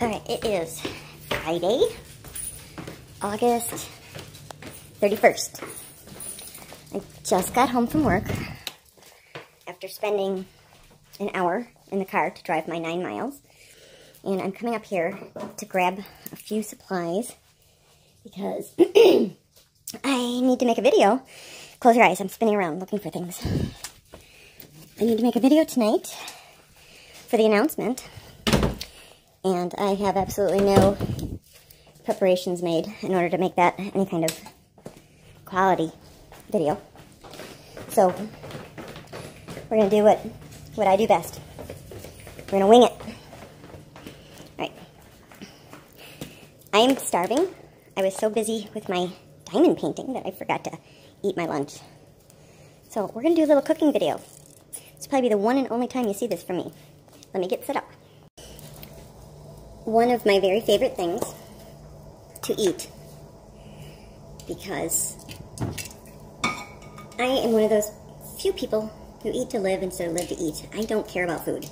Alright, it is Friday, August 31st. I just got home from work after spending an hour in the car to drive my 9 miles. And I'm coming up here to grab a few supplies because I need to make a video. Close your eyes, I'm spinning around looking for things. I need to make a video tonight for the announcement. And I have absolutely no preparations made in order to make that any kind of quality video. So we're going to do what I do best. We're going to wing it. Alright. I am starving. I was so busy with my diamond painting that I forgot to eat my lunch. So we're going to do a little cooking video. It's probably the one and only time you see this from me. Let me get set up. One of my very favorite things to eat, because I am one of those few people who eat to live instead of live to eat. I don't care about food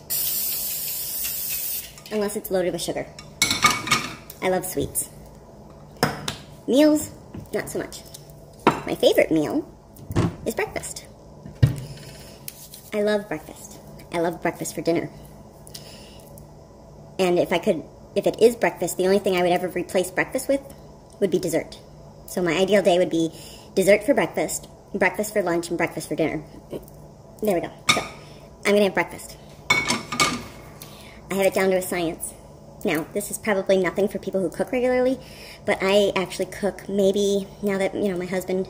unless it's loaded with sugar. I love sweets. Meals, not so much. My favorite meal is breakfast. I love breakfast. I love breakfast for dinner. And if it is breakfast, the only thing I would ever replace breakfast with would be dessert. So my ideal day would be dessert for breakfast, breakfast for lunch, and breakfast for dinner. There we go. So, I'm going to have breakfast. I have it down to a science. Now, this is probably nothing for people who cook regularly, but I actually cook maybe, now that, my husband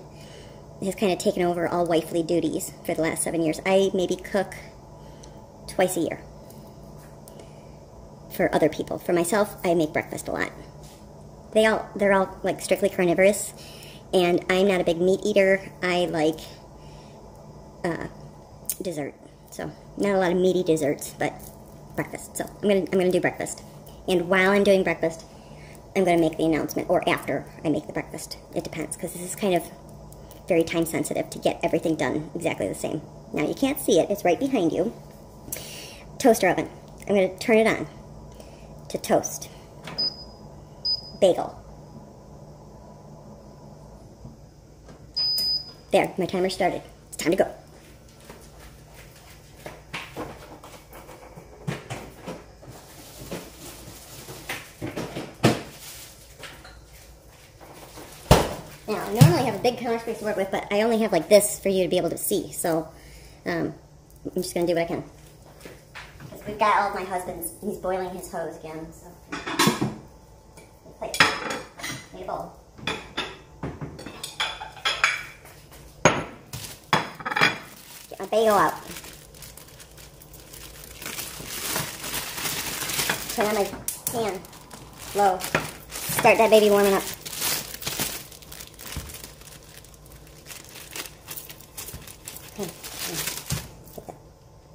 has kind of taken over all wifely duties for the last 7 years, I maybe cook twice a year. For other people. For myself, I make breakfast a lot. They're all like strictly carnivorous, and I'm not a big meat eater. I like dessert, so not a lot of meaty desserts, but breakfast. So I'm gonna do breakfast, and while I'm doing breakfast, I'm gonna make the announcement, or after I make the breakfast. It depends, because this is kind of very time sensitive to get everything done exactly the same. Now you can't see it; it's right behind you. Toaster oven. I'm gonna turn it on to toast. Bagel. There, my timer started. It's time to go. Now, I normally have a big counter space to work with, but I only have like this for you to be able to see, so I'm just going to do what I can. We've got all of my husband's, he's boiling his hose again, so. Plate. Need a bowl. Get my bagel out. Turn on my pan. Low. Start that baby warming up. Okay. Get the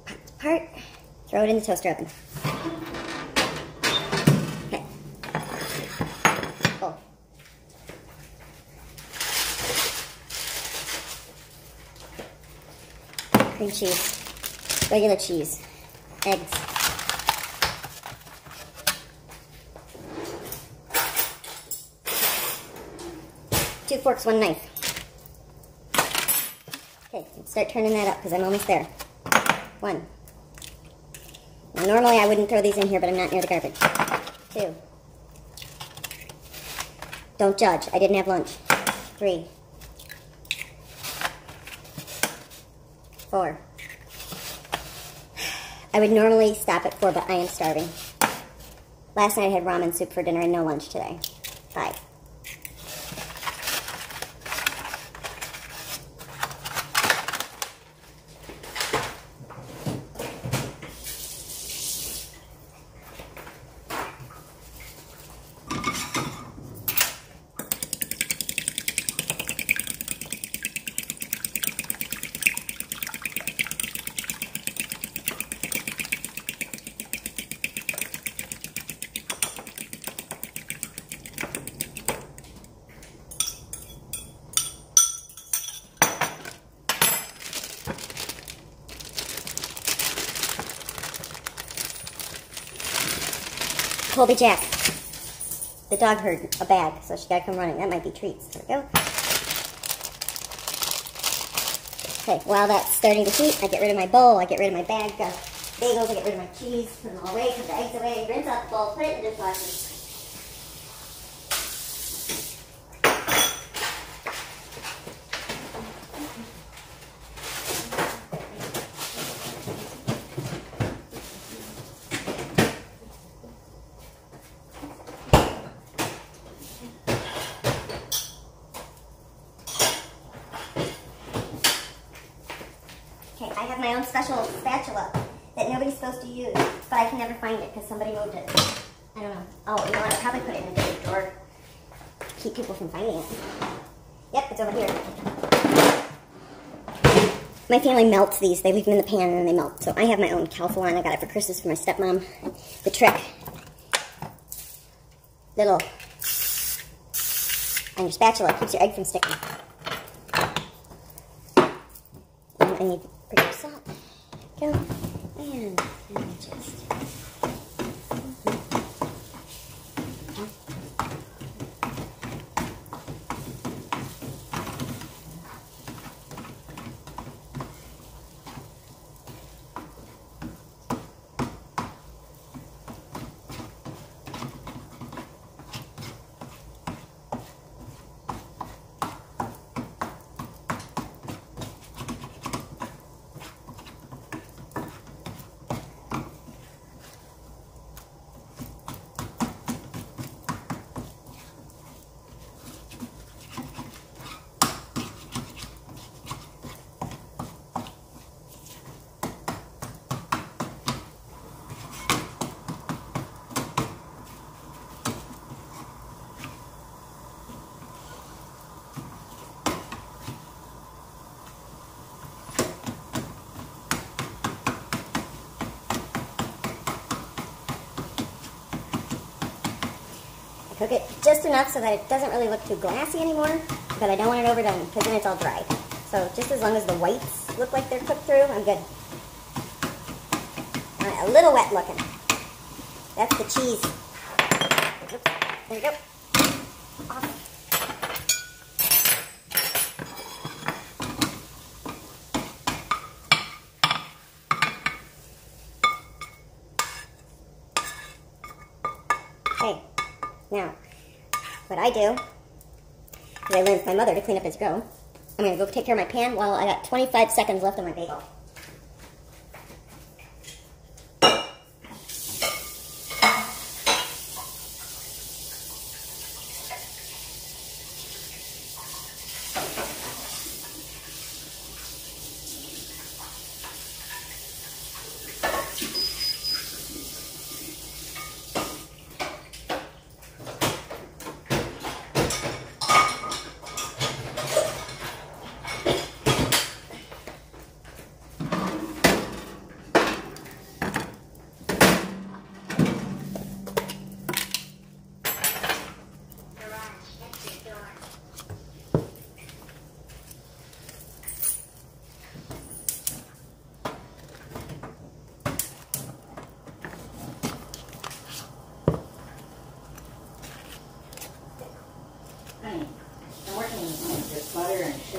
pots apart. Throw it in the toaster oven. Okay. Full. Cream cheese. Regular cheese. Eggs. Two forks, one knife. Okay, let's start turning that up because I'm almost there. One. Now, normally I wouldn't throw these in here, but I'm not near the garbage. 2. Don't judge. I didn't have lunch. 3. 4. I would normally stop at 4, but I am starving. Last night I had ramen soup for dinner and no lunch today. 5. Colby Jack. The dog heard a bag, so she gotta come running. That might be treats. There we go. Okay, while that's starting to heat, I get rid of my bowl, I get rid of my bag of bagels, I get rid of my cheese, put them all away, put the eggs away, rinse out the bowl, put it in the dishwasher. I have my own special spatula that nobody's supposed to use, but I can never find it because somebody moved it. I don't know. Oh, you know what? I'll probably put it in a dirty drawer. Keep people from finding it. Yep, it's over here. My family melts these. They leave them in the pan and then they melt. So I have my own Calphalon. I got it for Christmas for my stepmom. The trick. Little on your spatula keeps your egg from sticking. And I need pretty salt. Go. And just. Cook it just enough so that it doesn't really look too glassy anymore, but I don't want it overdone because then it's all dry. So just as long as the whites look like they're cooked through, I'm good. All right, a little wet looking. That's the cheese. Oops, there we go. Off. Okay. Now, what I do, because I learned from my mother to clean up as you go, I'm going to go take care of my pan while I got 25 seconds left on my bagel.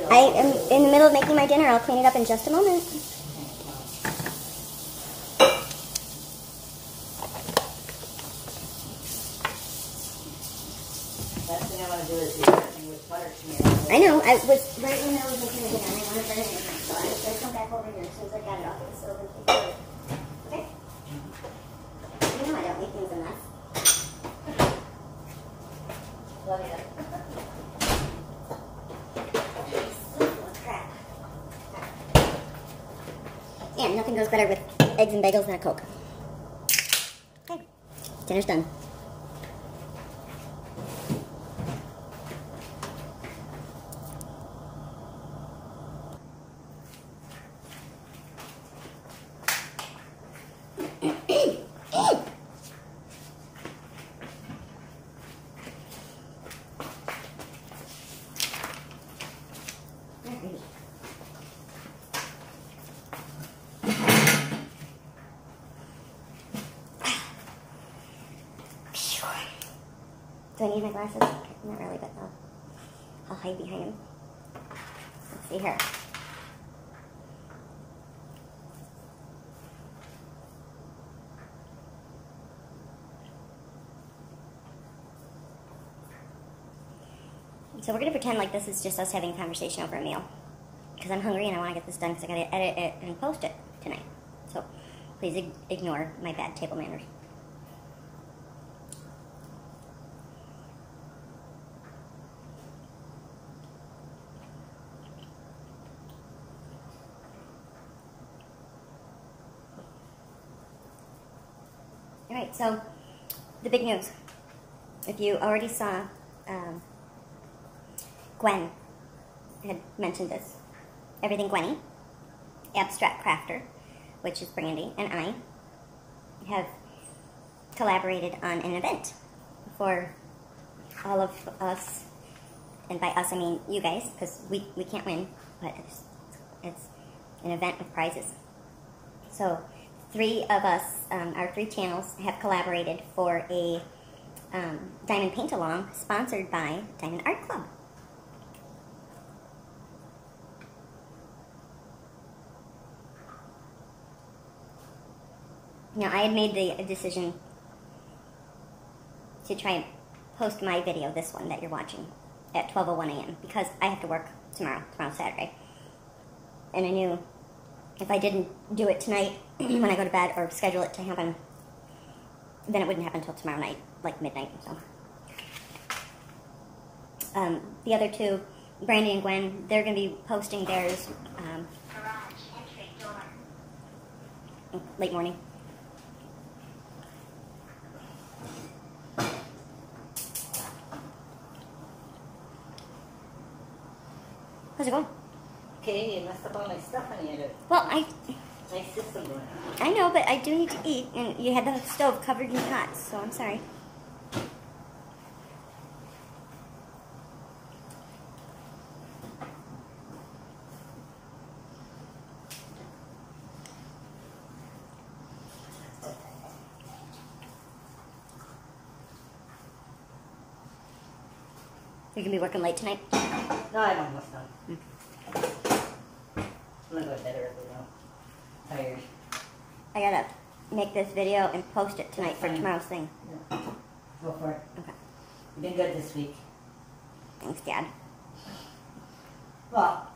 I am in the middle of making my dinner. I'll clean it up in just a moment. Last thing I want to do is do something with butter smear. I know. I was right in the middle of making my dinner and I wanted to burn it in, so I was going to come back over here as soon as I got it off of the stove and take care of it. Okay? You know I don't make things a mess. Love you. And nothing goes better with eggs and bagels than a Coke. Okay, dinner's done. Do I need my glasses? Not really, but I'll hide behind them. Let's see here. So we're going to pretend like this is just us having a conversation over a meal. Because I'm hungry and I want to get this done because I got to edit it and post it tonight. So please ignore my bad table manners. Alright, so the big news. If you already saw, Gwen had mentioned this. Everything Gwenny, Abstract Crafter, which is Brandy, and I have collaborated on an event for all of us, and by us I mean you guys, because we can't win, but it's an event with prizes. So 3 of us, our 3 channels, have collaborated for a Diamond Paint-Along sponsored by Diamond Art Club. Now, I had made the decision to try and post my video, this one that you're watching, at 12:01 a.m. because I have to work tomorrow's Saturday. And I knew if I didn't do it tonight when I go to bed or schedule it to happen, then it wouldn't happen until tomorrow night, like midnight. So, the other 2, Brandy and Gwen, they're going to be posting theirs late morning. How's it going? Okay, you messed up all my stuff on the other. Well, My system going. I know, but I do need to eat, and you had the stove covered in pots, so I'm sorry. You're going to be working late tonight? No, I'm almost done. I'm gonna go to bed early now. Tired. I gotta make this video and post it tonight for tomorrow's thing. Yeah. Go for it. Okay. You've been good this week. Thanks, Dad. Well,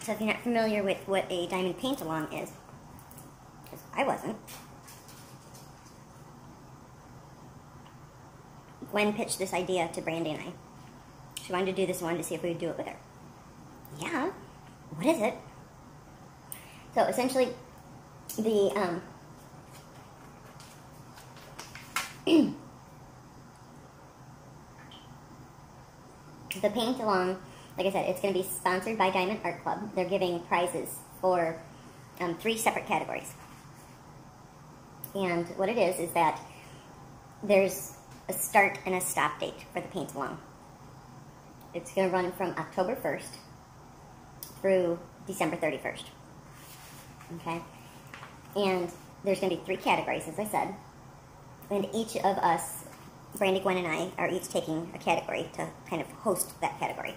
So if you're not familiar with what a diamond paint-along is, because I wasn't, Gwen pitched this idea to Brandy and I. She wanted to do this and wanted to see if we would do it with her. Yeah. What is it? So essentially, the the paint-along, like I said, it's going to be sponsored by Diamond Art Club. They're giving prizes for 3 separate categories. And what it is that there's a start and a stop date for the paint-along. It's going to run from October 1st through December 31st. Okay? And there's going to be 3 categories, as I said. And each of us, Brandy, Gwen, and I, are each taking a category to kind of host that category.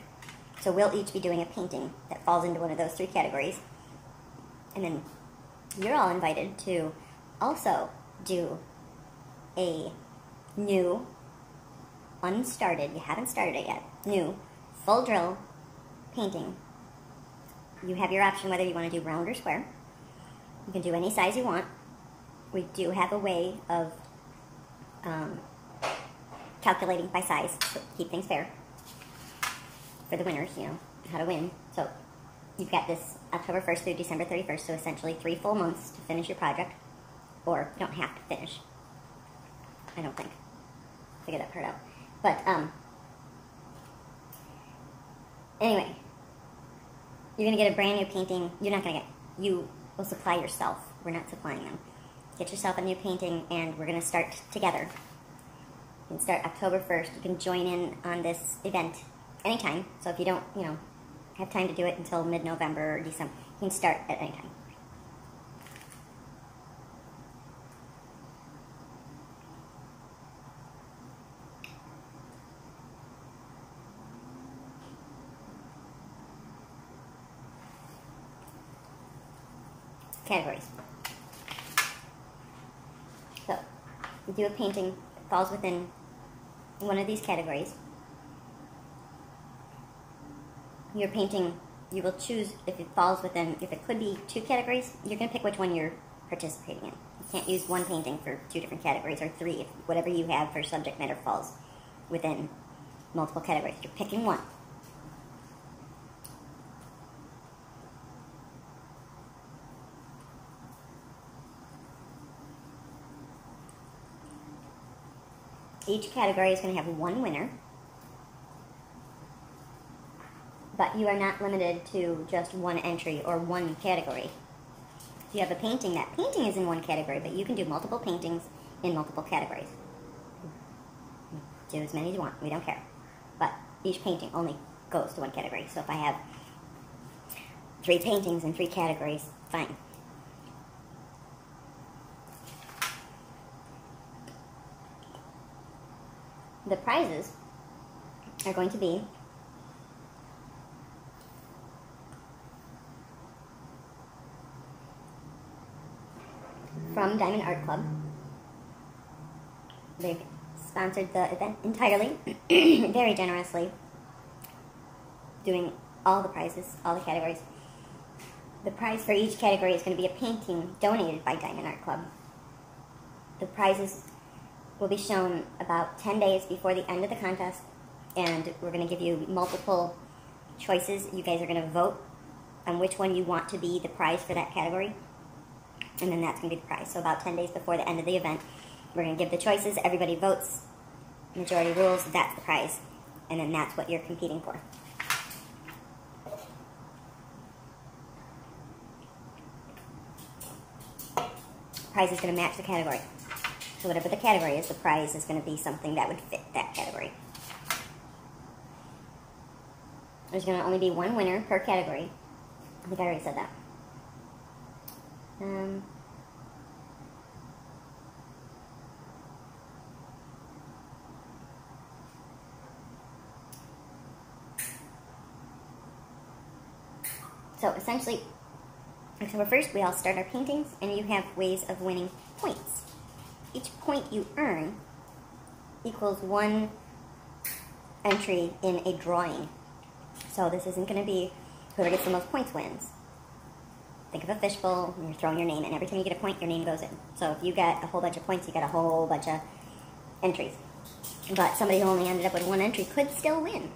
So we'll each be doing a painting that falls into one of those 3 categories. And then you're all invited to also do a new, unstarted, you haven't started it yet, new, full drill painting. You have your option whether you want to do round or square. You can do any size you want. We do have a way of calculating by size to keep things fair for the winners, you know, how to win. So you've got this October 1st through December 31st, so essentially 3 full months to finish your project, or you don't have to finish. I don't think. Figure that part out. But, anyway, you're going to get a brand new painting. You're not going to get, you will supply yourself. We're not supplying them. get yourself a new painting, and we're going to start together. You can start October 1st. You can join in on this event anytime. So if you don't, have time to do it until mid-November or December, you can start at any time. Categories. So, you do a painting that falls within one of these categories. Your painting, you will choose if it falls within, if it could be 2 categories, you're going to pick which one you're participating in. You can't use one painting for 2 different categories, or 3, if whatever you have for subject matter falls within multiple categories. You're picking one. Each category is going to have one winner, but you are not limited to just one entry or one category. If you have a painting, that painting is in one category, but you can do multiple paintings in multiple categories. Do as many as you want, we don't care. But each painting only goes to one category. So if I have 3 paintings in 3 categories, fine. The prizes are going to be from Diamond Art Club. They've sponsored the event entirely, very generously, doing all the prizes, all the categories. The prize for each category is going to be a painting donated by Diamond Art Club. The prizes will be shown about 10 days before the end of the contest, and we're going to give you multiple choices. You guys are going to vote on which one you want to be the prize for that category, and then that's going to be the prize. So about 10 days before the end of the event, we're going to give the choices, everybody votes, majority rules, that's the prize, and then that's what you're competing for. The prize is going to match the category. So whatever the category is, the prize is going to be something that would fit that category. There's going to only be one winner per category. I think I already said that. So essentially, October 1st, we all start our paintings, and you have ways of winning points. Each point you earn equals 1 entry in a drawing. So this isn't going to be whoever gets the most points wins. Think of a fishbowl, and you're throwing your name in. Every time you get a point, your name goes in. So if you get a whole bunch of points, you get a whole bunch of entries. But somebody who only ended up with 1 entry could still win.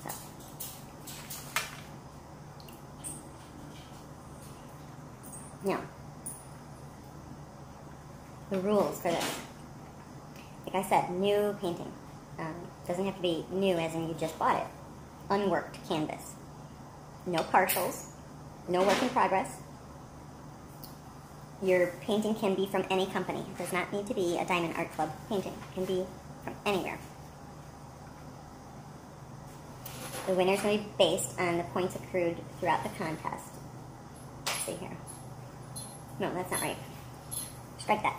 So. Now, the rules for this. Like I said, new painting. Doesn't have to be new as in you just bought it. Unworked canvas. No partials. No work in progress. Your painting can be from any company. It does not need to be a Diamond Art Club painting. It can be from anywhere. The winner is going to be based on the points accrued throughout the contest. Let's see here. No, that's not right. Strike that.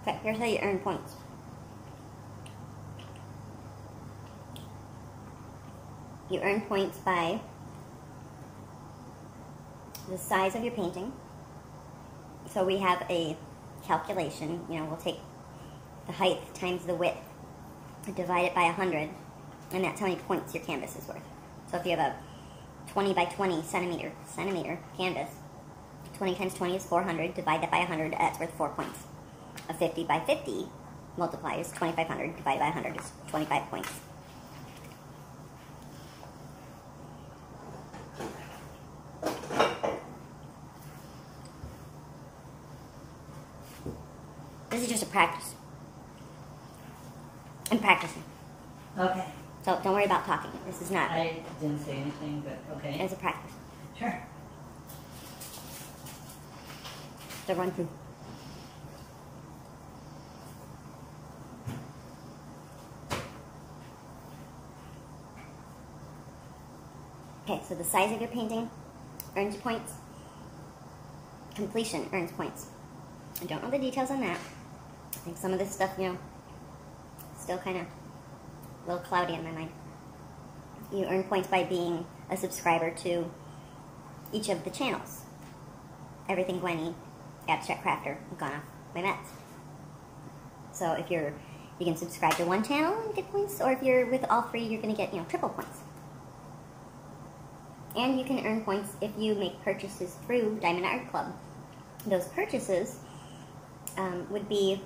Okay, here's how you earn points. You earn points by the size of your painting. So we have a calculation. We'll take the height times the width, divide it by 100, and that's how many points your canvas is worth. So if you have a 20 by 20 centimeter canvas, 20 times 20 is 400, divide that by 100, that's worth 4 points. A 50 by 50 multiplies 2,500 divided by 100 is 25 points. This is just a practice. I'm practicing. Okay. So don't worry about talking. This is not. I didn't say anything, but okay. It's a practice. Sure. So run through. Okay, so the size of your painting earns you points. Completion earns points. I don't know the details on that. I think some of this stuff, still kind of a little cloudy in my mind. You earn points by being a subscriber to each of the channels. Everything Gwenny, Abstract Crafter, and Gone Off My Meds. So if you can subscribe to one channel and get points, or if you're with all three, you're going to get, triple points. And you can earn points if you make purchases through Diamond Art Club. Those purchases would be,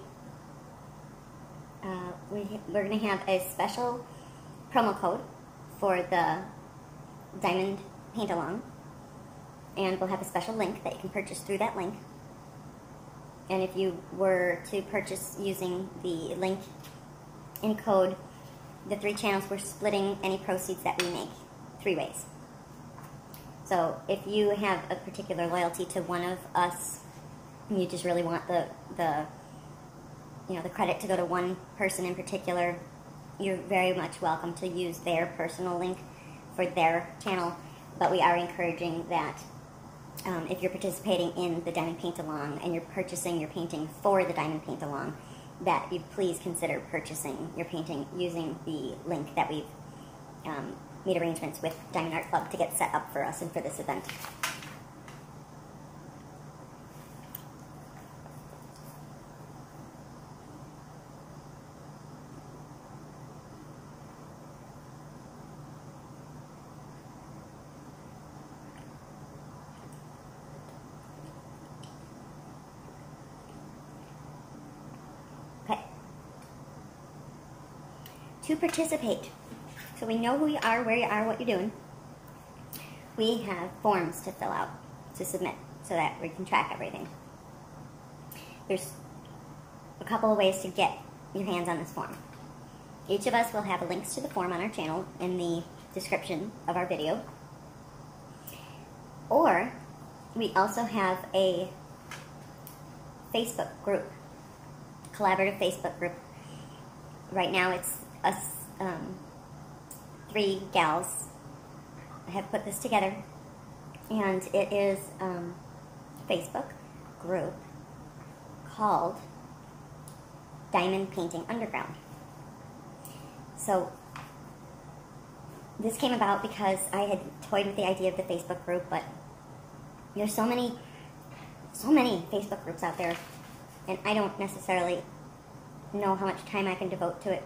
we're going to have a special promo code for the Diamond Paint Along, and we'll have a special link that you can purchase through that link. And if you were to purchase using the link in code, the 3 channels, we're splitting any proceeds that we make 3 ways. So if you have a particular loyalty to one of us, and you just really want the credit to go to one person in particular, you're very much welcome to use their personal link for their channel. But we are encouraging that if you're participating in the Diamond Paint Along and you're purchasing your painting for the Diamond Paint Along, that you please consider purchasing your painting using the link that we've made arrangements with Diamond Art Club to get set up for us and for this event. Okay. To participate, so we know who you are, where you are, what you're doing, we have forms to fill out, to submit, so that we can track everything. There's a couple of ways to get your hands on this form. Each of us will have links to the form on our channel in the description of our video. Or we also have a Facebook group, collaborative Facebook group. Right now it's us 3 gals have put this together, and it is a Facebook group called Diamond Painting Underground. So this came about because I had toyed with the idea of the Facebook group, but there's so many Facebook groups out there, and I don't necessarily know how much time I can devote to it.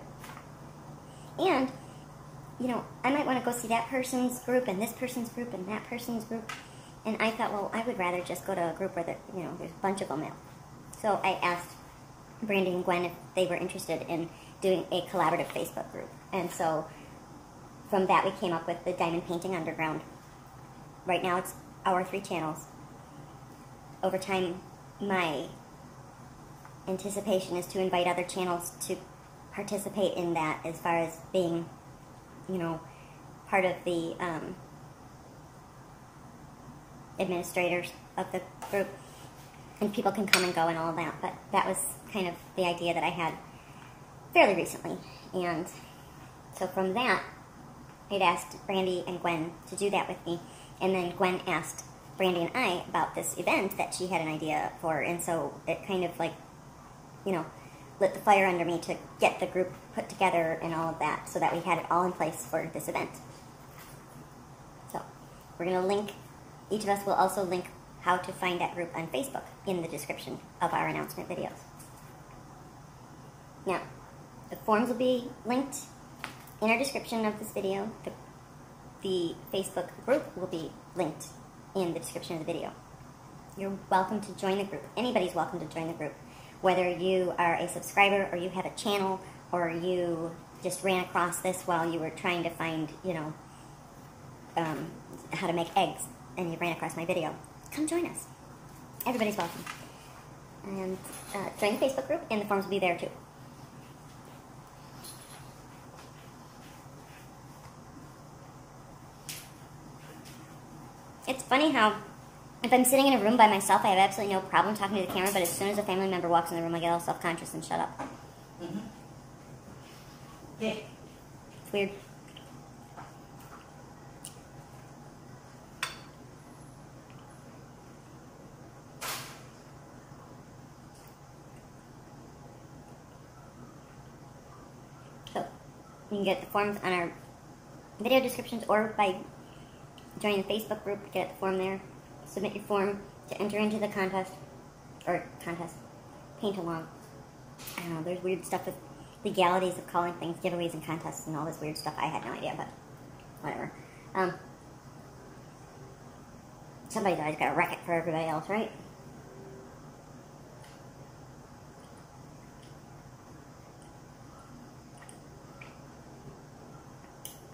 And I might want to go see that person's group and this person's group and that person's group. And I thought, well, I would rather just go to a group where there's a bunch of them there. So I asked Brandy and Gwen if they were interested in doing a collaborative Facebook group. And so from that we came up with the Diamond Painting Underground. Right now it's our 3 channels. Over time, my anticipation is to invite other channels to participate in that, as far as being part of the administrators of the group, and people can come and go and all that. But that was kind of the idea that I had fairly recently, and so from that I'd asked Brandy and Gwen to do that with me, and then Gwen asked Brandy and I about this event that she had an idea for, and so it kind of lit the fire under me to get the group put together and all of that, so that we had it all in place for this event. So we're going to link, each of us will also link how to find that group on Facebook in the description of our announcement videos. Now, the forms will be linked in our description of this video. The Facebook group will be linked in the description of the video. You're welcome to join the group. Anybody's welcome to join the group. Whether you are a subscriber, or you have a channel, or you just ran across this while you were trying to find, how to make eggs, and you ran across my video, come join us. Everybody's welcome. And join the Facebook group, and the forms will be there too. It's funny how if I'm sitting in a room by myself, I have absolutely no problem talking to the camera, but as soon as a family member walks in the room, I get all self-conscious and shut up. Mm-hmm. Yeah. It's weird. So, you can get the forms on our video descriptions or by joining the Facebook group, get the form there. Submit your form to enter into the contest, paint along. I don't know, there's weird stuff with legalities of calling things giveaways and contests and all this weird stuff. I had no idea, but whatever. Somebody's always got to wreck it for everybody else, right?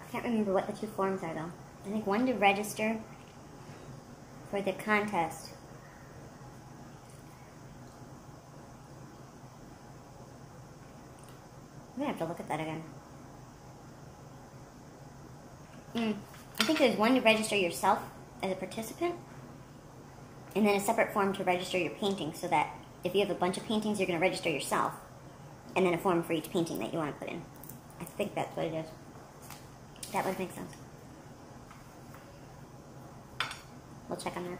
I can't remember what the two forms are, though. I think one to register for the contest. I'm going to have to look at that again. I think there's one to register yourself as a participant, and then a separate form to register your painting, so that if you have a bunch of paintings, you're going to register yourself, and then a form for each painting that you want to put in. I think that's what it is. That would make sense. We'll check on that.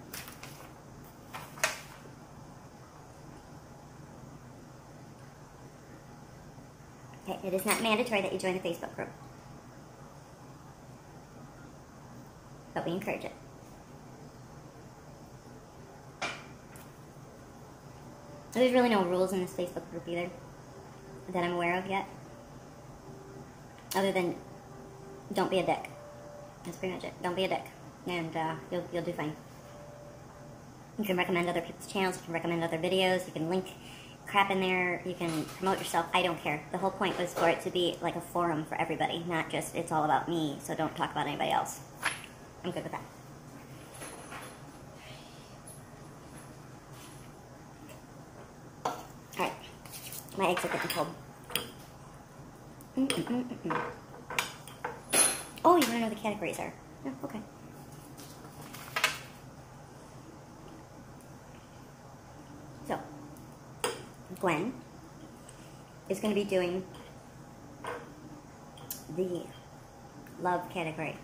Okay, it is not mandatory that you join the Facebook group, but we encourage it. There's really no rules in this Facebook group either that I'm aware of yet, other than don't be a dick. That's pretty much it. Don't be a dick, and you'll do fine. You can recommend other people's channels. You can recommend other videos. You can link crap in there. You can promote yourself. I don't care. The whole point was for it to be like a forum for everybody, not just it's all about me, so don't talk about anybody else. I'm good with that. Alright. My eggs are getting cold. Oh, you want to know what the categories are? Oh, okay. So, Gwen is going to be doing the love category.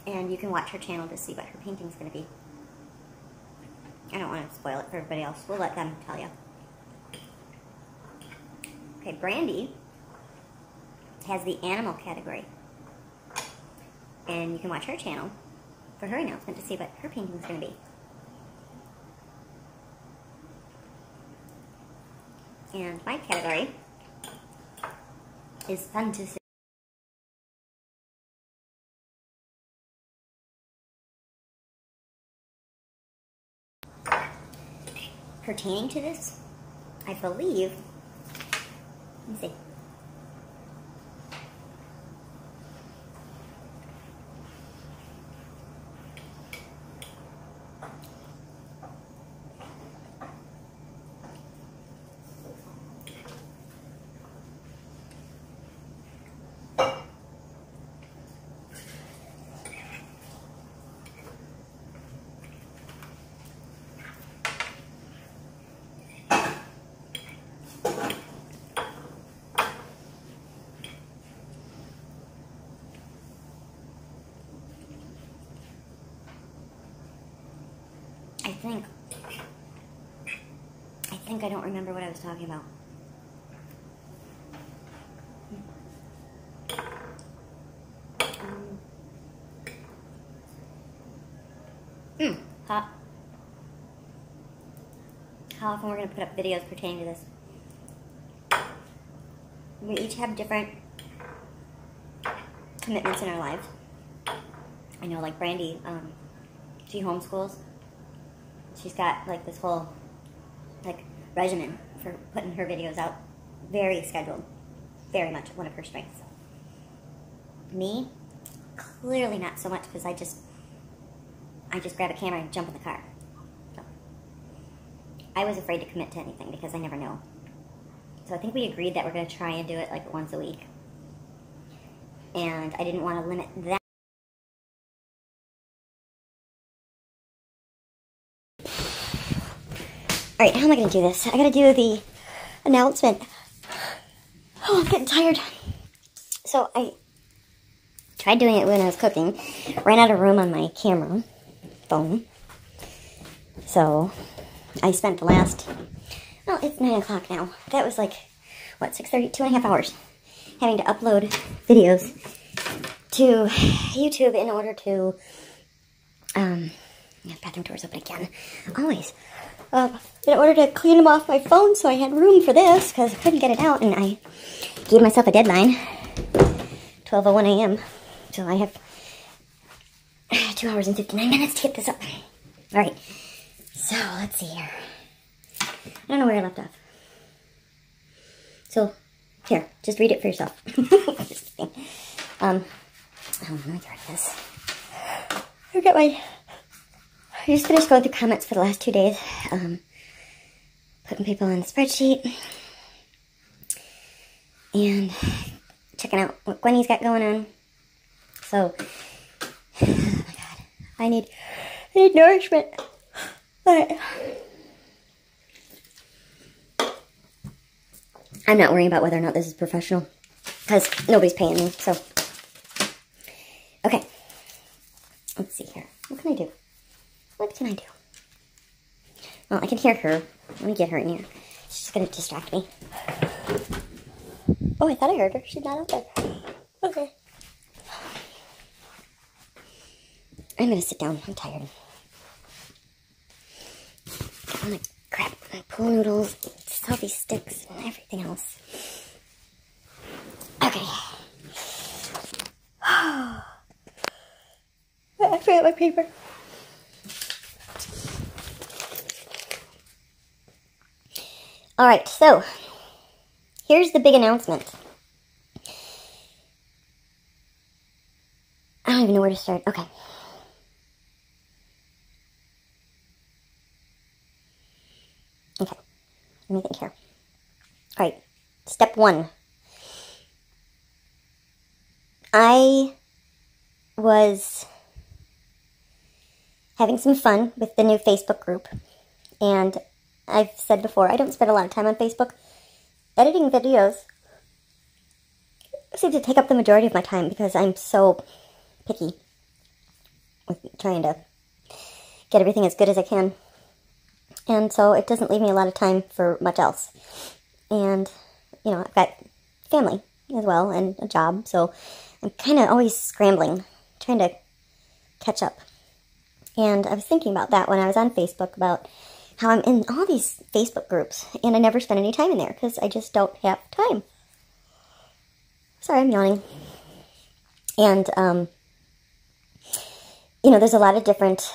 And you can watch her channel to see what her painting's going to be. I don't want to spoil it for everybody else. We'll let them tell you. Okay, Brandy has the animal category. And you can watch her channel for her announcement to see what her painting's going to be. And my category is fantasy. Pertaining to this, I believe, let me see. I think I don't remember what I was talking about. How often we're going to put up videos pertaining to this. We each have different commitments in our lives. I know, like Brandy, she homeschools. She's got like this whole like regimen for putting her videos out. Very scheduled. Very much one of her strengths. Me, clearly not so much, because I just grab a camera and jump in the car. So, I was afraid to commit to anything because I never know. So I think we agreed that we're going to try and do it like once a week. And I didn't want to limit that. Alright, how am I going to do this? I got to do the announcement. Oh, I'm getting tired. So I tried doing it when I was cooking. Ran out of room on my camera phone. So I spent the last, well, it's 9 o'clock now. That was like, what, 6:30, 2.5 hours having to upload videos to YouTube in order to, bathroom door's open again, always. In order to clean them off my phone so I had room for this because I couldn't get it out, and I gave myself a deadline, 12:01 a.m. So I have 2 hours and 59 minutes to get this up. Alright, so let's see here. I don't know where I left off. So, here, just read it for yourself. Just kidding. Oh, let me get this. I've got my... I just finished going through comments for the last 2 days. Putting people on the spreadsheet. And checking out what Gwenny's got going on. So, oh my god. I need nourishment. But I'm not worrying about whether or not this is professional. Because nobody's paying me, so. Okay. Let's see here. What can I do? What can I do? Well, I can hear her. Let me get her in here. She's going to distract me. Oh, I thought I heard her. She's not out there. Okay. I'm going to sit down. I'm tired. I want to grab my pool noodles, selfie sticks, and everything else. Okay. I forgot my paper. Alright, so here's the big announcement. I don't even know where to start. Okay. Okay. Let me think here. Alright. Step 1. I was having some fun with the new Facebook group, and I've said before, I don't spend a lot of time on Facebook. Editing videos seems to take up the majority of my time because I'm so picky with trying to get everything as good as I can. And so it doesn't leave me a lot of time for much else. And, you know, I've got family as well and a job, so I'm kind of always scrambling, trying to catch up. And I was thinking about that when I was on Facebook, about how I'm in all these Facebook groups, and I never spend any time in there because I just don't have time. Sorry, I'm yawning. And, you know, there's a lot of different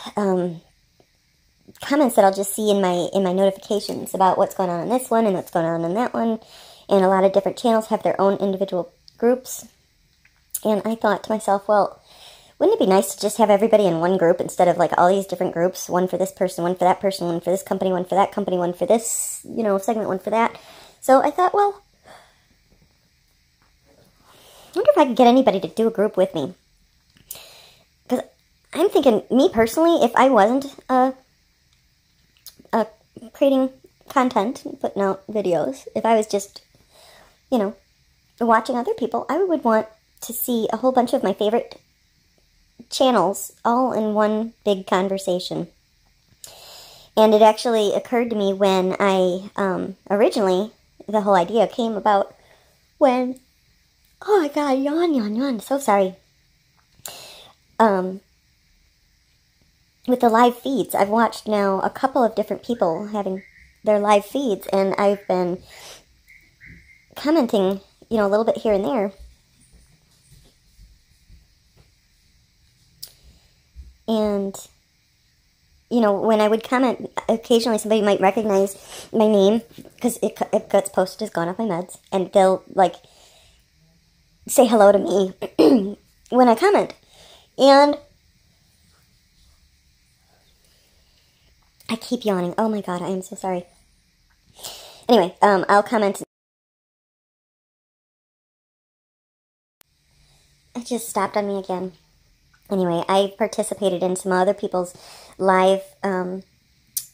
comments that I'll just see in my notifications about what's going on in this one and what's going on in that one. And a lot of different channels have their own individual groups. And I thought to myself, well, wouldn't it be nice to just have everybody in one group instead of like all these different groups? One for this person, one for that person, one for this company, one for that company, one for this, you know, segment, one for that. So I thought, well, I wonder if I could get anybody to do a group with me. Because I'm thinking, me personally, if I wasn't creating content, putting out videos, if I was just, you know, watching other people, I would want to see a whole bunch of my favorite channels all in one big conversation. And it actually occurred to me when I originally, the whole idea came about when, oh my god, yawn, so sorry. With the live feeds, I've watched now a couple of different people having their live feeds, and I've been commenting, you know, a little bit here and there. And, you know, when I would comment, occasionally somebody might recognize my name, because it gets posted as Gone Off My Meds, and they'll, like, say hello to me when I comment. And I keep yawning. Oh my god, I am so sorry. Anyway, I'll comment. It just stopped on me again. Anyway, I participated in some other people's live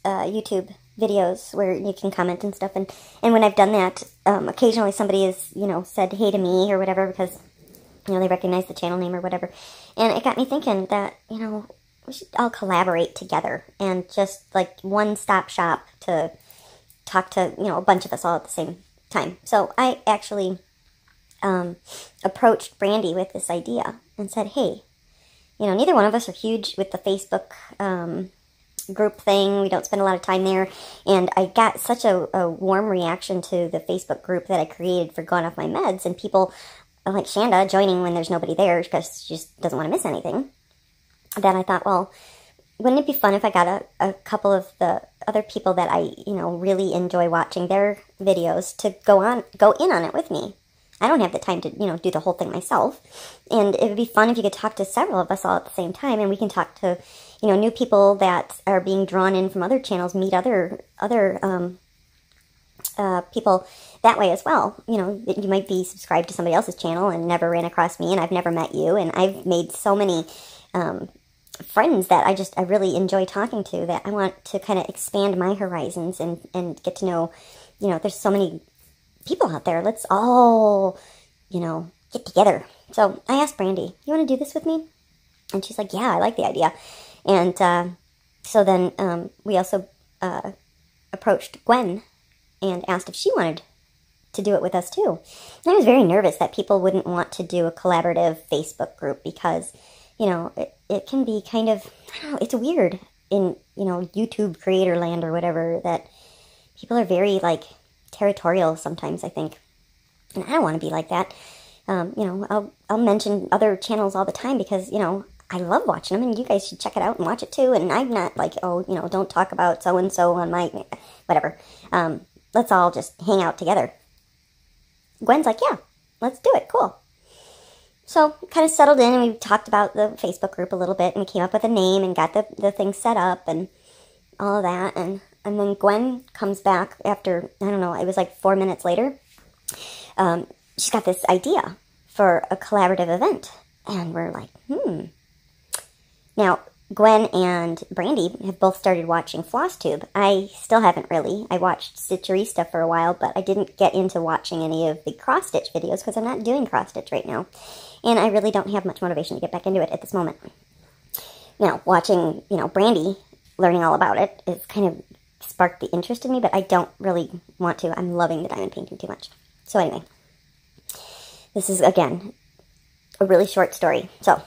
YouTube videos where you can comment and stuff. And when I've done that, occasionally somebody has, said hey to me or whatever because, they recognize the channel name or whatever. And it got me thinking that, we should all collaborate together and just like one-stop shop to talk to, a bunch of us all at the same time. So I actually approached Brandy with this idea and said, hey, neither one of us are huge with the Facebook group thing. We don't spend a lot of time there. And I got such a warm reaction to the Facebook group that I created for Gone Off My Meds, and people like Shanda joining when there's nobody there because she just doesn't want to miss anything. Then I thought, well, wouldn't it be fun if I got a couple of the other people that I, really enjoy watching their videos to go in on it with me? I don't have the time to, do the whole thing myself. And it would be fun if you could talk to several of us all at the same time, and we can talk to, new people that are being drawn in from other channels, meet other people that way as well. You might be subscribed to somebody else's channel and never ran across me, and I've never met you, and I've made so many friends that I really enjoy talking to, that I want to kind of expand my horizons and get to know, there's so many people out there. Let's all, get together. So I asked Brandy, you want to do this with me? And she's like, yeah, I like the idea. And so then we also approached Gwen and asked if she wanted to do it with us too. And I was very nervous that people wouldn't want to do a collaborative Facebook group because, it can be kind of, I don't know, it's weird in, YouTube creator land or whatever, that people are very, territorial sometimes, I think. And I don't want to be like that. I'll mention other channels all the time because, I love watching them, and you guys should check it out and watch it too. And I'm not like, oh, don't talk about so-and-so on my, whatever. Let's all just hang out together. Gwen's like, yeah, let's do it. Cool. So kind of settled in, and we talked about the Facebook group a little bit, and we came up with a name and got the thing set up and all of that. And then Gwen comes back after, I don't know, it was like 4 minutes later. She's got this idea for a collaborative event. And we're like, Now, Gwen and Brandy have both started watching FlossTube. I still haven't really. I watched Stitcherista for a while, but I didn't get into watching any of the cross-stitch videos because I'm not doing cross-stitch right now. And I really don't have much motivation to get back into it at this moment. Now, watching, Brandy learning all about it is kind of sparked the interest in me, but I don't really want to. I'm loving the diamond painting too much. So anyway, this is, again, a really short story. So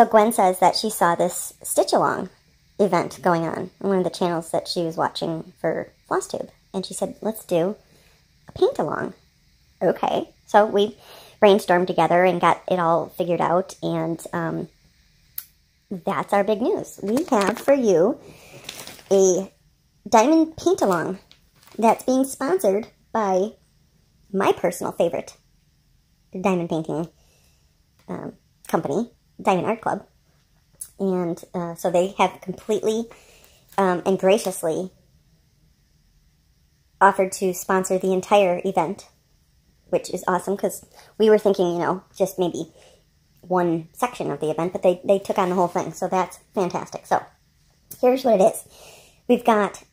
Gwen says that she saw this stitch-along event going on one of the channels that she was watching for FlossTube. And she said, let's do a paint-along. Okay. So we brainstormed together and got it all figured out, and that's our big news. We have for you a diamond paint-along that's being sponsored by my personal favorite diamond painting company, Diamond Art Club. And so they have completely and graciously offered to sponsor the entire event, which is awesome because we were thinking, just maybe one section of the event, but they took on the whole thing. So that's fantastic. So here's what it is. We've got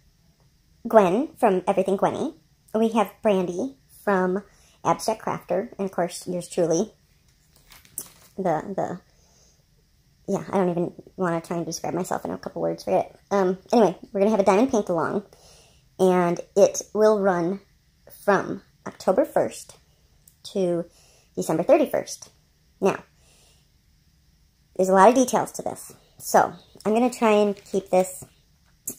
Gwen from Everything Gwenny. We have Brandy from Abstract Crafter, and of course yours truly. Yeah, I don't even want to try and describe myself in a couple words. Forget it. Anyway, we're going to have a diamond paint along, and it will run from October 1st to December 31st. Now, there's a lot of details to this, so I'm going to try and keep this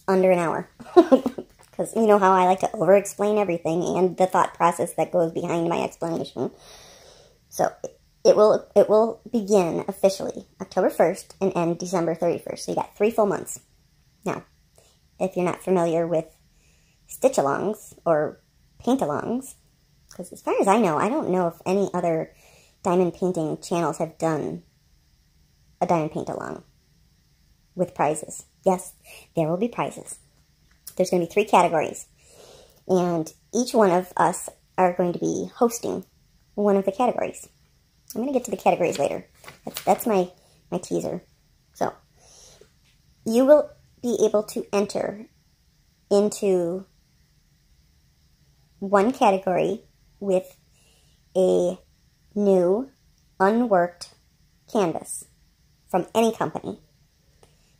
under an hour, because you know how I like to over-explain everything and the thought process that goes behind my explanation. So it will begin officially October 1st and end December 31st. So you got 3 full months. Now, if you're not familiar with stitch-alongs or paint-alongs, because as far as I don't know if any other diamond painting channels have done a diamond paint-along with prizes. Yes, there will be prizes. There's going to be 3 categories. And each one of us are going to be hosting one of the categories. I'm going to get to the categories later. That's my teaser. So, you will be able to enter into one category with a new, unworked canvas from any company.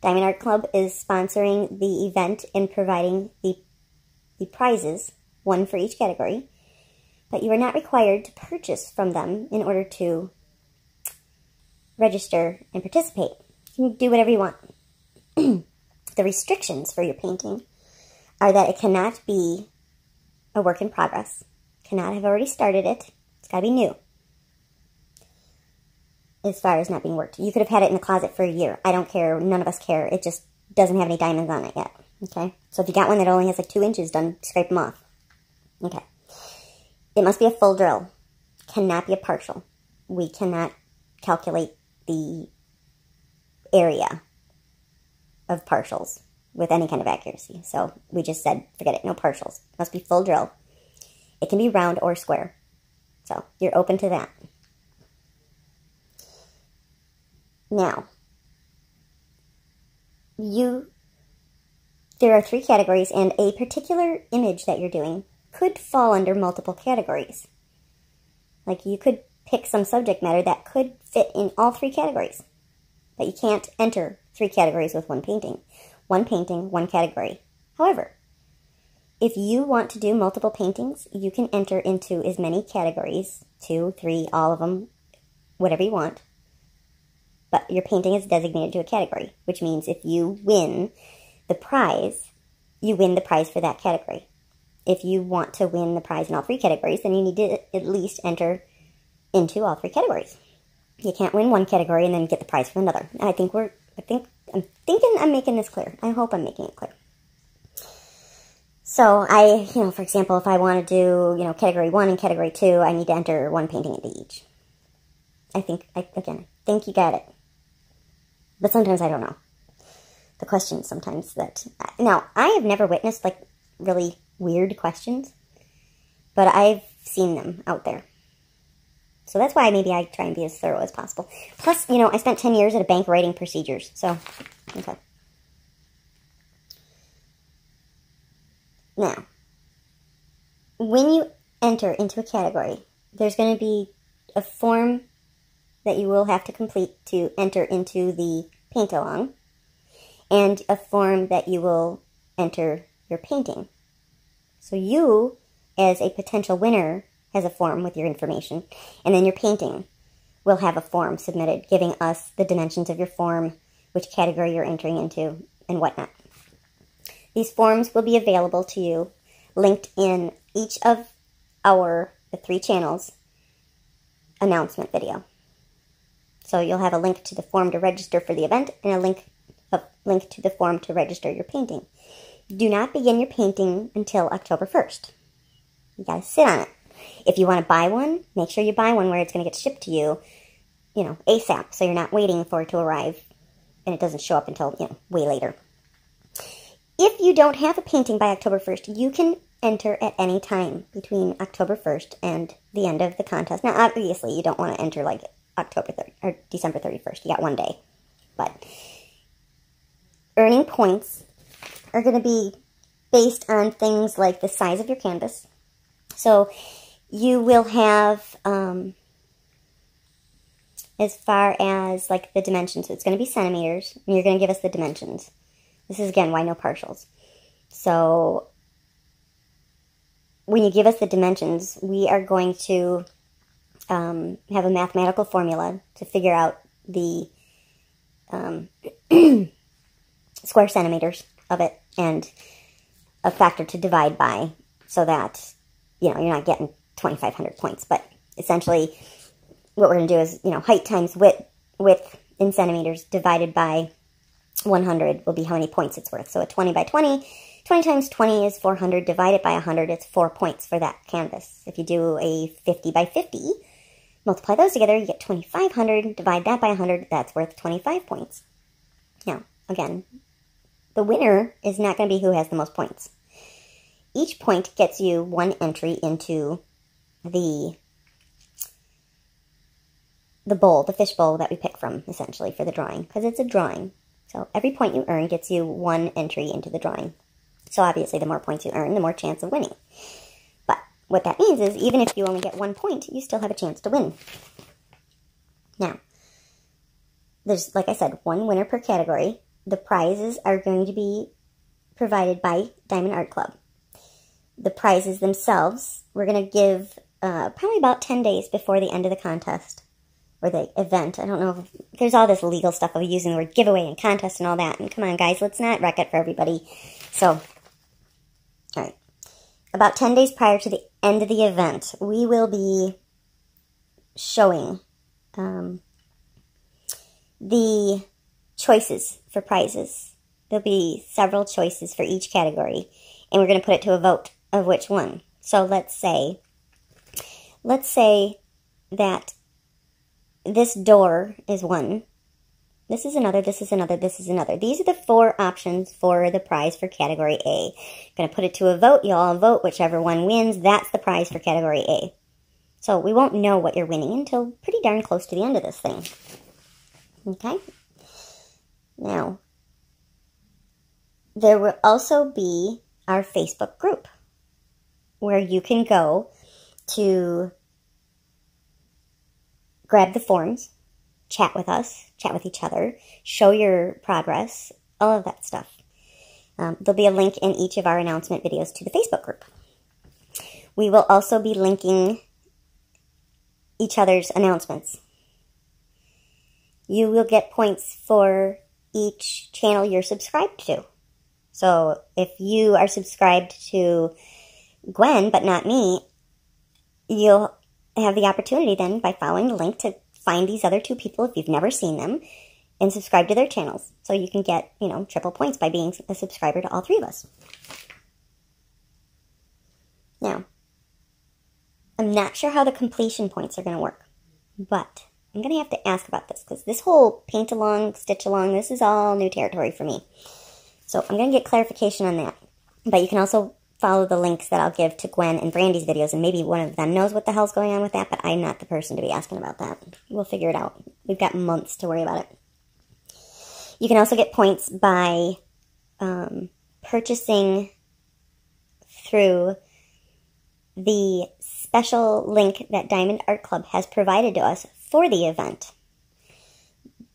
Diamond Art Club is sponsoring the event and providing the prizes, one for each category, but you are not required to purchase from them in order to register and participate. You can do whatever you want. The restrictions for your painting are that it cannot be a work in progress, cannot have already started it, it's got to be new. As far as not being worked. You could have had it in the closet for a year. I don't care. None of us care. It just doesn't have any diamonds on it yet. Okay? So if you got one that only has like 2 inches done, scrape them off. Okay. It must be a full drill. Cannot be a partial. We cannot calculate the area of partials with any kind of accuracy. So we just said, forget it. No partials. Must be full drill. It can be round or square. So you're open to that. Now, there are 3 categories, and a particular image that you're doing could fall under multiple categories. Like, you could pick some subject matter that could fit in all 3 categories, but you can't enter 3 categories with one painting. One painting, one category. However, if you want to do multiple paintings, you can enter into as many categories, 2, 3, all of them, whatever you want. But your painting is designated to a category, which means if you win the prize, you win the prize for that category. If you want to win the prize in all 3 categories, then you need to at least enter into all 3 categories. You can't win one category and then get the prize from another. I'm thinking I'm making this clear. I hope I'm making it clear. So for example, if I want to do, category 1 and category 2, I need to enter 1 painting into each. I think you got it. But sometimes I don't know. The questions sometimes that... Now, I have never witnessed, really weird questions. But I've seen them out there. So that's why maybe I try and be as thorough as possible. Plus, I spent 10 years at a bank writing procedures. So, okay. Now, when you enter into a category, there's going to be a form that you will have to complete to enter into the paint-along, and a form that you will enter your painting. So you, as a potential winner, has a form with your information, and then your painting will have a form submitted giving us the dimensions of your form, which category you're entering into, and whatnot. These forms will be available to you, linked in each of the 3 channels announcement video. So you'll have a link to the form to register for the event and a link to the form to register your painting. Do not begin your painting until October 1st. You gotta sit on it. If you want to buy one, make sure you buy one where it's going to get shipped to you, ASAP, so you're not waiting for it to arrive and it doesn't show up until, way later. If you don't have a painting by October 1st, you can enter at any time between October 1st and the end of the contest. Now, obviously, you don't want to enter, October 30th or December 31st. You got 1 day. But earning points are going to be based on things like the size of your canvas. So you will have, as far as the dimensions, so it's going to be centimeters, and you're going to give us the dimensions. This is, again, why no partials. So when you give us the dimensions, we are going to have a mathematical formula to figure out the square centimeters of it and a factor to divide by so that, you're not getting 2,500 points. But essentially what we're going to do is, height times width in centimeters divided by 100 will be how many points it's worth. So a 20 by 20, 20 times 20 is 400, divided by 100, it's 4 points for that canvas. If you do a 50 by 50, multiply those together, you get 2,500, divide that by 100, that's worth 25 points. Now, again, the winner is not going to be who has the most points. each point gets you 1 entry into the bowl, the fish bowl that we pick from, essentially, for the drawing, because it's a drawing. So every point you earn gets you 1 entry into the drawing. So obviously, the more points you earn, the more chance of winning. But what that means is, even if you only get 1 point, you still have a chance to win. Now, there's, like I said, 1 winner per category. The prizes are going to be provided by Diamond Art Club. The prizes themselves, we're going to give probably about 10 days before the end of the contest. Or the event. I don't know if there's all this legal stuff of using the word giveaway and contest and all that. And come on, guys, let's not wreck it for everybody. So, all right. About 10 days prior to the end of the event, we will be showing the choices for prizes. There'll be several choices for each category. And we're going to put it to a vote of which one. So let's say that this door is 1. This is another, this is another, this is another. These are the 4 options for the prize for Category A. I'm going to put it to a vote. You all vote. Whichever one wins, that's the prize for Category A. So we won't know what you're winning until pretty darn close to the end of this thing. Okay? Now, there will also be our Facebook group where you can go to grab the forms, chat with us, chat with each other, show your progress, all of that stuff. There'll be a link in each of our announcement videos to the Facebook group. We will also be linking each other's announcements. You will get points for each channel you're subscribed to. So if you are subscribed to Gwen, but not me, you'll have the opportunity then, by following the link, to find these other 2 people if you've never seen them and subscribe to their channels. So you can get, triple points by being a subscriber to all 3 of us. Now, I'm not sure how the completion points are going to work, but I'm going to have to ask about this, because this whole paint along, stitch along, this is all new territory for me. So I'm going to get clarification on that. But you can also follow the links that I'll give to Gwen and Brandy's videos, and maybe one of them knows what the hell's going on with that, but I'm not the person to be asking about that. We'll figure it out. We've got months to worry about it. You can also get points by purchasing through the special link that Diamond Art Club has provided to us for the event.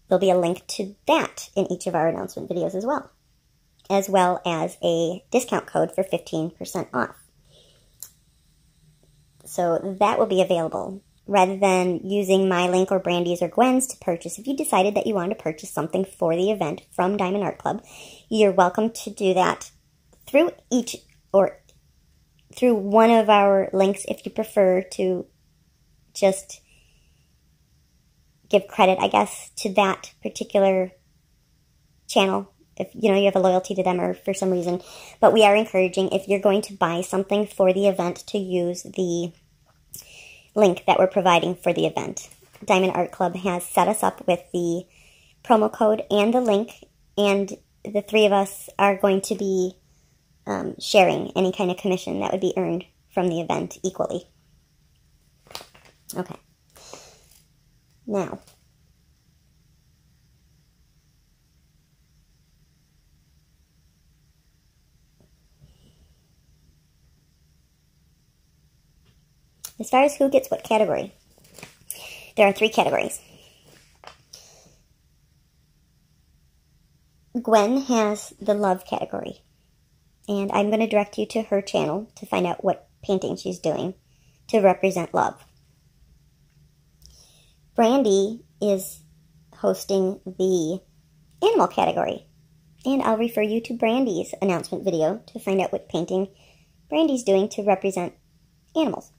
There'll be a link to that in each of our announcement videos as well as a discount code for 15% off. So that will be available. Rather than using my link or Brandy's or Gwen's to purchase, if you decided that you wanted to purchase something for the event from Diamond Art Club, you're welcome to do that through each or through one of our links if you prefer to just give credit, I guess, to that particular channel. If you have a loyalty to them or for some reason. But we are encouraging, if you're going to buy something for the event, to use the link that we're providing for the event. Diamond Art Club has set us up with the promo code and the link, and the 3 of us are going to be sharing any kind of commission that would be earned from the event equally. Okay. Now, as far as who gets what category, there are 3 categories. Gwen has the love category, and I'm going to direct you to her channel to find out what painting she's doing to represent love. Brandy is hosting the animal category, and I'll refer you to Brandy's announcement video to find out what painting Brandy's doing to represent animals.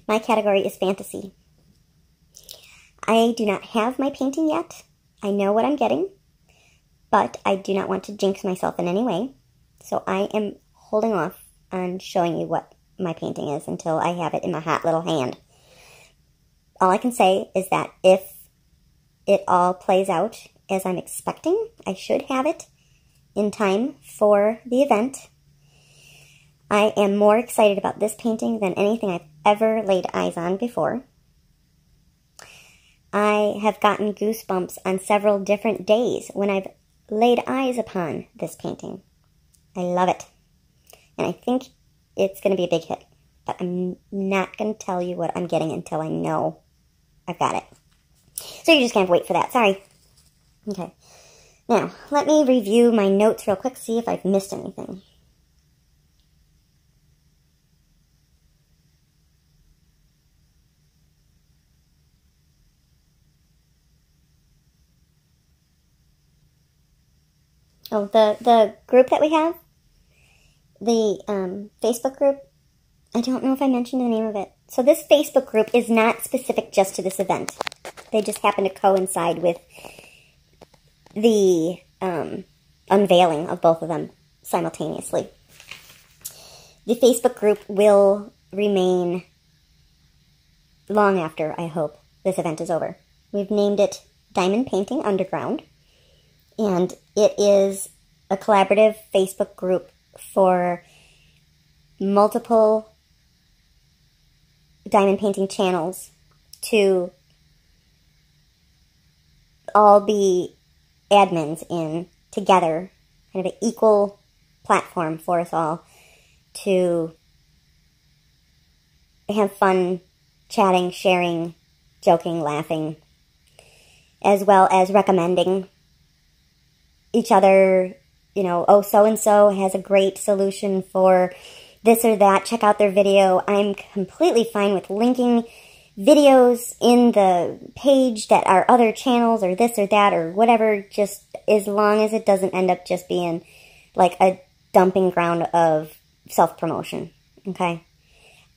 My category is fantasy. I do not have my painting yet. I know what I'm getting, but I do not want to jinx myself in any way. So I am holding off on showing you what my painting is until I have it in my hot little hand. All I can say is that if it all plays out as I'm expecting, I should have it in time for the event. I am more excited about this painting than anything I've ever laid eyes on before. I have gotten goosebumps on several different days when I've laid eyes upon this painting. I love it. And I think it's going to be a big hit. But I'm not going to tell you what I'm getting until I know I've got it. So you're just going to have to wait for that. Sorry. Okay. Now, let me review my notes real quick, see if I've missed anything. Oh, the group that we have, the Facebook group, I don't know if I mentioned the name of it. So this Facebook group is not specific just to this event. They just happen to coincide with the unveiling of both of them simultaneously. The Facebook group will remain long after, I hope, this event is over. We've named it Diamond Painting Underground, and it is a collaborative Facebook group for multiple diamond painting channels to all be admins in together, kind of an equal platform for us all to have fun chatting, sharing, joking, laughing, as well as recommending each other, you know, oh, so-and-so has a great solution for this or that, check out their video. I'm completely fine with linking videos in the page that are other channels or this or that or whatever, just as long as it doesn't end up just being like a dumping ground of self-promotion, okay?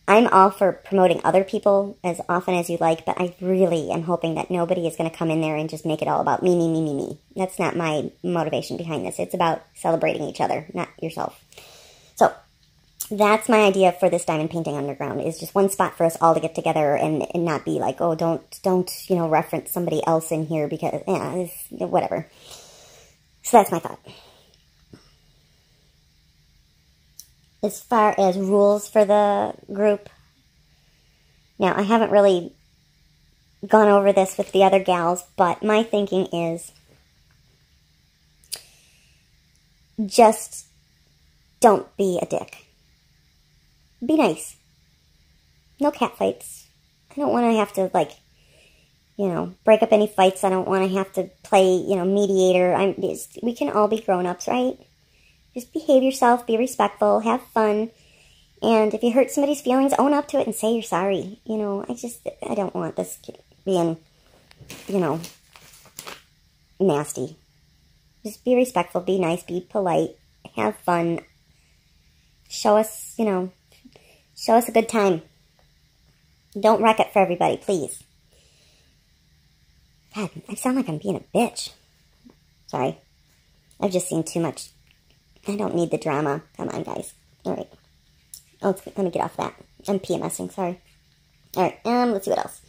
I'm all for promoting other people as often as you like, but I really am hoping that nobody is going to come in there and just make it all about me, me, me, me, me. That's not my motivation behind this. It's about celebrating each other, not yourself. So that's my idea for this Diamond Painting Underground, is just one spot for us all to get together and not be like, oh, don't you know, reference somebody else in here because, yeah, whatever. So that's my thought. As far as rules for the group, now I haven't really gone over this with the other gals, but my thinking is just don't be a dick. Be nice. No cat fights. I don't want to have to, like, you know, break up any fights. I don't want to have to play, you know, mediator. We can all be grown-ups, right? Just behave yourself, be respectful, have fun, and if you hurt somebody's feelings, own up to it and say you're sorry. You know, I don't want this being, you know, nasty. Just be respectful, be nice, be polite, have fun. Show us, you know, show us a good time. Don't wreck it for everybody, please. God, I sound like I'm being a bitch. Sorry. I've just seen too much. I don't need the drama. Come on, guys. All right. Oh, let me get off that. I'm PMSing, sorry. All right, let's see what else.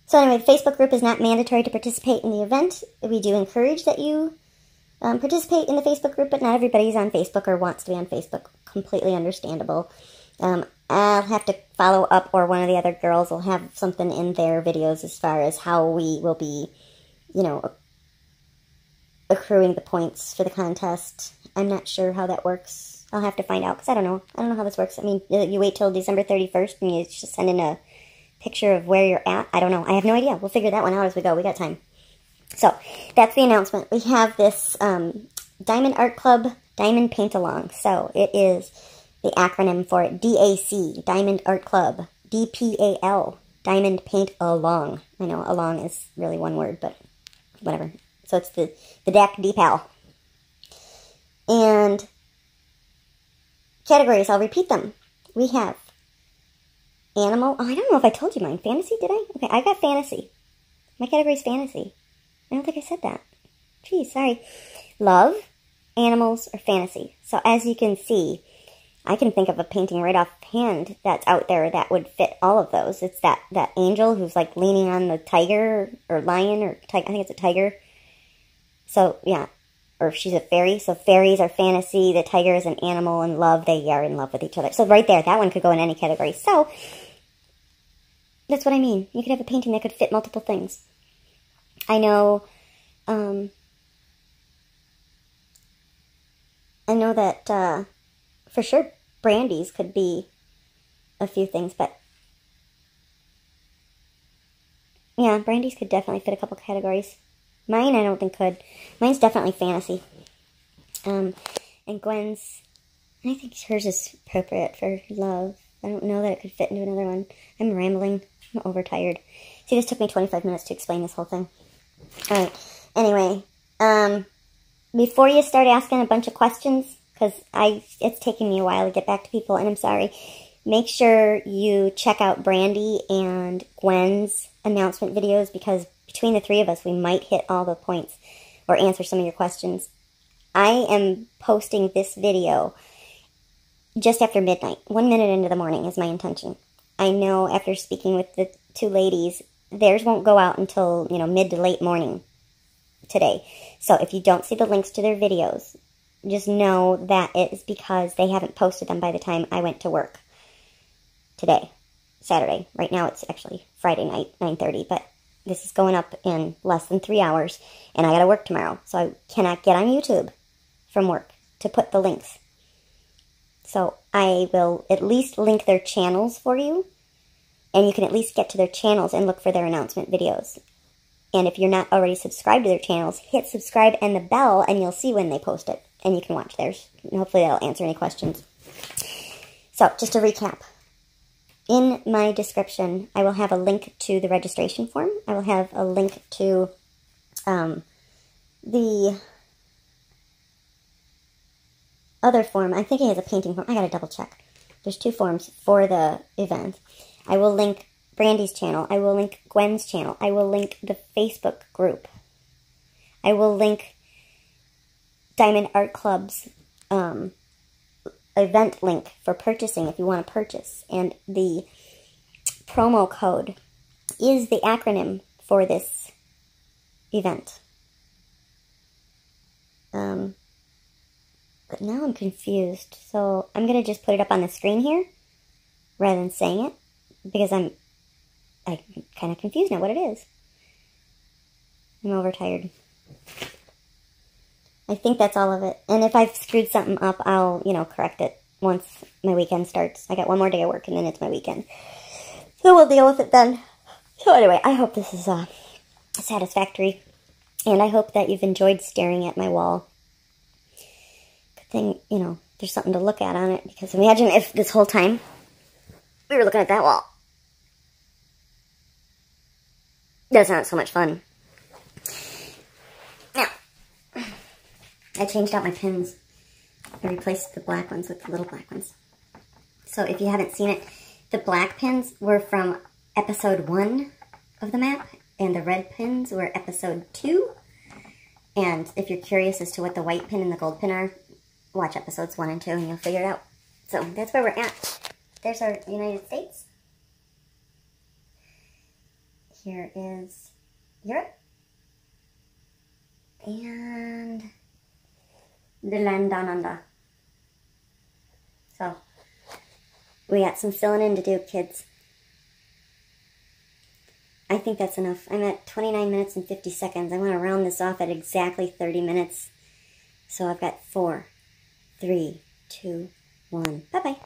So anyway, the Facebook group is not mandatory to participate in the event. We do encourage that you participate in the Facebook group, but not everybody's on Facebook or wants to be on Facebook. Completely understandable. I'll have to follow up, or one of the other girls will have something in their videos as far as how we will be, you know, accruing the points for the contest. I'm not sure how that works. I'll have to find out, because I don't know. I don't know how this works. I mean, you wait till December 31st and you just send in a picture of where you're at. I don't know. I have no idea. We'll figure that one out as we go. We got time. So, that's the announcement. We have this Diamond Art Club Diamond Paint Along. So, it is the acronym for it, DAC, Diamond Art Club, DPAL, Diamond Paint Along. I know along is really one word, but whatever. So it's the DAC DPAL. And categories, I'll repeat them. We have animal. Oh, I don't know if I told you mine. Fantasy, did I? Okay, I got fantasy. My category is fantasy. I don't think I said that. Geez, sorry. Love, animals, or fantasy. So as you can see, I can think of a painting right offhand that's out there that would fit all of those. It's that angel who's like leaning on the tiger or lion or I think it's a tiger. So, yeah. Or if she's a fairy. So fairies are fantasy. The tiger is an animal, and love, they are in love with each other. So right there, that one could go in any category. So, that's what I mean. You could have a painting that could fit multiple things. I know that for sure Brandy's could be a few things, but yeah, Brandy's could definitely fit a couple categories. Mine I don't think could. Mine's definitely fantasy. And Gwen's, I think hers is appropriate for love. I don't know that it could fit into another one. I'm rambling. I'm overtired. See, this took me 25 minutes to explain this whole thing. Alright, anyway, before you start asking a bunch of questions, because it's taking me a while to get back to people, and I'm sorry, make sure you check out Brandy and Gwen's announcement videos, because between the three of us, we might hit all the points or answer some of your questions. I am posting this video just after midnight. 1 minute into the morning is my intention. I know after speaking with the two ladies, theirs won't go out until, mid to late morning today. So if you don't see the links to their videos, just know that it is because they haven't posted them by the time I went to work today, Saturday. Right now it's actually Friday night, 9:30, but this is going up in less than 3 hours, and I gotta work tomorrow, so I cannot get on YouTube from work to put the links. So I will at least link their channels for you, and you can at least get to their channels and look for their announcement videos. And if you're not already subscribed to their channels, hit subscribe and the bell, and you'll see when they post it, and you can watch theirs. And hopefully that'll answer any questions. So, just to recap. In my description, I will have a link to the registration form. I will have a link to the other form. I think it has a painting form. I gotta double check. There's 2 forms for the event. I will link Brandy's channel. I will link Gwen's channel. I will link the Facebook group. I will link Diamond Art Club's event link for purchasing if you want to purchase. And the promo code is the acronym for this event. But now I'm confused. So I'm going to just put it up on the screen here rather than saying it, because I'm kind of confused now what it is. I'm overtired. I think that's all of it. And if I've screwed something up, I'll, correct it once my weekend starts. I got 1 more day of work, and then it's my weekend. So we'll deal with it then. So anyway, I hope this is satisfactory. And I hope that you've enjoyed staring at my wall. Good thing, there's something to look at on it. Because imagine if this whole time we were looking at that wall. That's not so much fun. Now, I changed out my pins. I replaced the black ones with the little black ones. So if you haven't seen it, the black pins were from episode 1 of the map, and the red pins were episode 2. And if you're curious as to what the white pin and the gold pin are, watch episodes 1 and 2 and you'll figure it out. So that's where we're at. There's our United States. Here is Europe. And the land down under. So, we got some filling in to do, kids. I think that's enough. I'm at 29 minutes and 50 seconds. I want to round this off at exactly 30 minutes. So I've got 4, 3, 2, 1. Bye-bye.